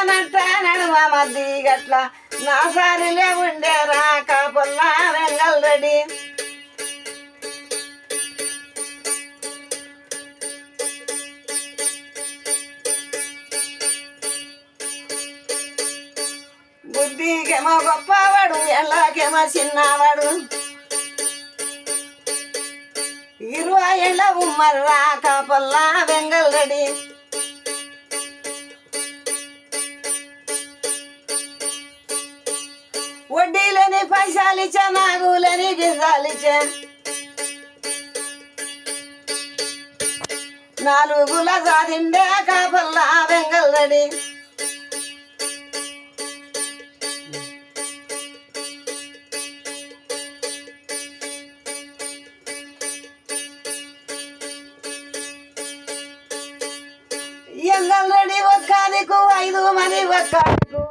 నట్ట నడుమ మద్ది గట్ల నా సారిలే ఉండేరా కాపల్లా వెంగల్ రెడ్డి బుద్ధికేమో గొప్పవాడు ఎళ్ళకేమో చిన్నవాడు 20 ఏళ్ళ ఉమ్మర్రా కాపల్లా వెంగల్ రెడ్డి వడ్డీలని పైసలిచ్చా నాగులని గింజాలిచ్చా 4 సాధిండే కాపల్లా వెంగల్ రెడ్డి ఎంగల్ రెడ్డి ఒక్కదికు 5 మంది ఒక్కదికు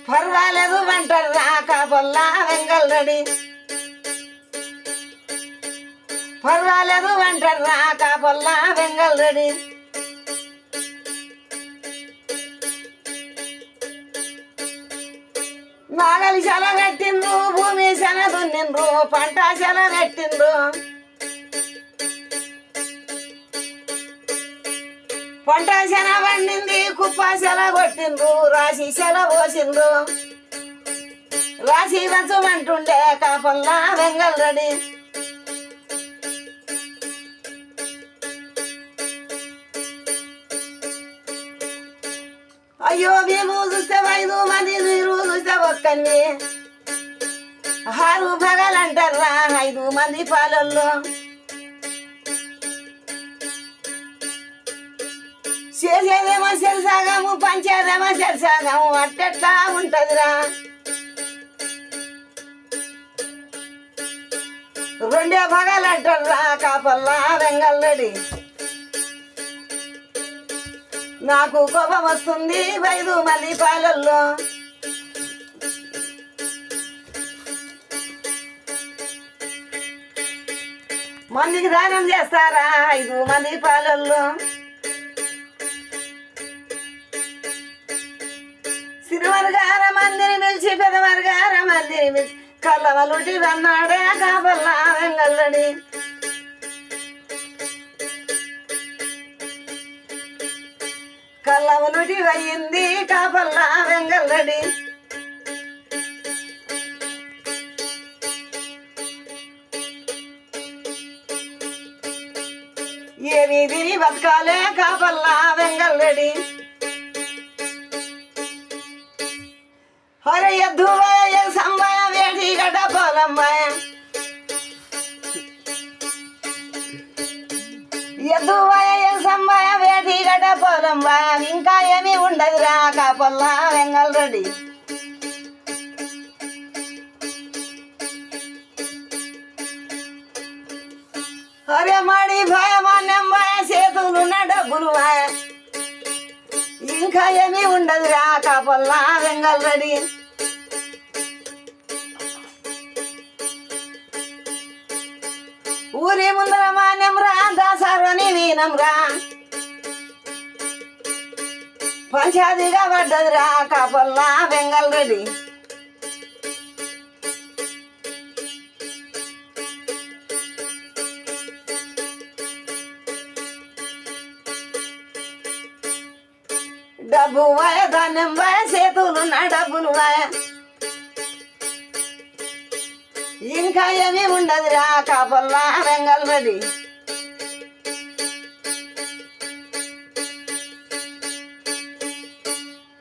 పర్వాలేదు అంటారు రా కాపల్లా వెంగల్ రెడ్డి పర్వాలేదు అంటారు రా కాపల్లా వెంగల్ రెడ్డి నాగలి చల నెట్టిండ్రు భూమి శన దున్నిండ్రు పంట చల నెట్టిండ్రు పంట శన పండింది కుప్ప శల కొట్టిండ్రు రాశి శల పోసిండ్రు రాశి వంచమంటుండే కాపల్లా వెంగల్ రెడ్డి అయ్యో మేము చూస్తే 5 మంది మీరు చూస్తే ఒక్కన్ని 6 పగలంటారా 5 మంది పాలల్లో చేసేదేమో చెరసాగము పంచేదేమో చెరసాగము అట్టెట్లా ఉంటదిరా 2 పగలంటారా కాపల్లా వెంగల్ రెడ్డి నాకు కోపం వస్తుంది 5 మంది పాలల్లో మందికి దానం చేస్తారా 5 మంది పాలల్లో సిరివర్గార మందిని పిలిచి పెదవర్గార మందిని పిలిచి కళ్ళవలుటి అన్నాడే కాపల్లా వెంగల్ రెడ్డి కళ్ళవలుటి అయ్యింది కాపల్లా వెంగల్ రెడ్డి ఏమి తిని బతకాలే కాపల్లా వెంగల్ రెడ్డి హరే ఎద్దువాయ సంబాయ వేడి గడ్డ పోలమ్మాయ ఎద్దువాయ సంబాయ వేడి గడ్డ పోలమ్మాయ ఇంకా ఏమి ఉండదురా కాపల్లా వెంగల్ రెడ్డి హరే మాడి భయ మాన్యం భయ చేతులున్న డబ్బులు భయ ఇంకా ఏమి ఉండదురా కాపల్లా వెంగల్ రెడ్డి ఊరి ముందర మాన్యం రా దాసారని వీనం రా పంచాదిగా పడ్డదిరా కాపల్లా వెంగల్ రెడ్డి డబ్బు వాయ ధాన్యం వాయ చేతులున్న డబ్బులు వాయ ఇంకా ఏమి ఉండదురా కాపల్లా వెంగల్ రెడ్డి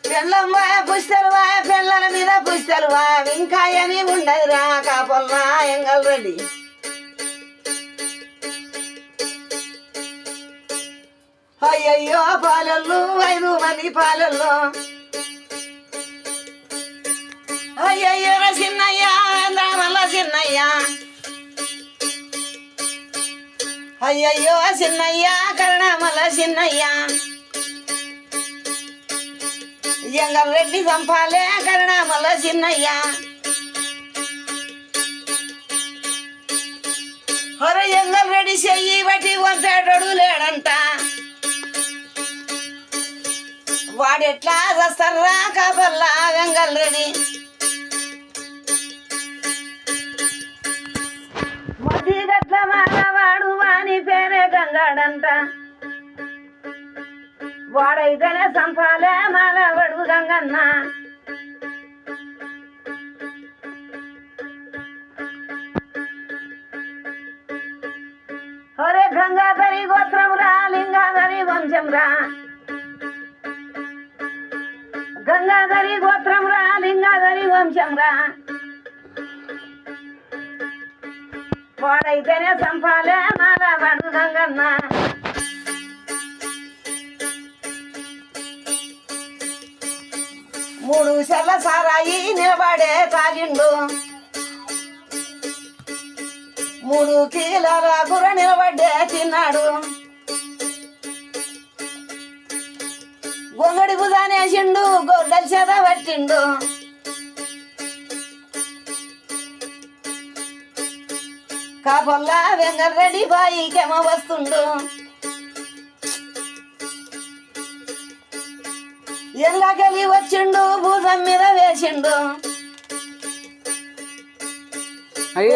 పెళ్ళం వాయ పుస్తలు వాయ పిల్లల మీద పుస్తలు వాయ ఇంకా ఏమి ఉండదురా కాపల్లా వెంగల్ రెడ్డి అయ్యయ్యో పాలల్లో 5 మంది పాలల్లో అయ్యయ్యో చిన్నయ్యా రామల్ల చిన్నయ్యా అయ్యయ్యో చిన్నయ్యా కరుణామల్ల చిన్నయ్యా ఎంగల్ రెడ్డి చంపాలే కరుణామల్ల చిన్నయ్యా హర ఎంగల్ రెడ్డి చెయ్యి వాడెట్లా చేస్తారా కాపల్లా వెంగల్ రెడ్డి మొది గట్ల మాలవాడు వాని పేరే గంగాడంట వాడైతేనే సంపాలే మాలవాడు గంగన్న ఒరే గంగాధరి గోత్రం రా లింగాధరి వంశం రా గంగాధరి గోత్రం రా లింగాధరి వంశం రా వాడైతేనే సంపాలే మాలవాడు గంగన్న మూడు చెల్ల సారాయి నిలబడే తాగిండు 3 కిలోల కూర నిలబడ్డే తిన్నాడు గొంగడి బుధానేసిండు గొడ్డల చేత పట్టిండు కాపల్లా వెంగల్ రెడ్డి బాయికేమో వస్తుండు ఎల్లాకెళ్ళి వచ్చిండు భూజం మీద వేసిండు అయ్యే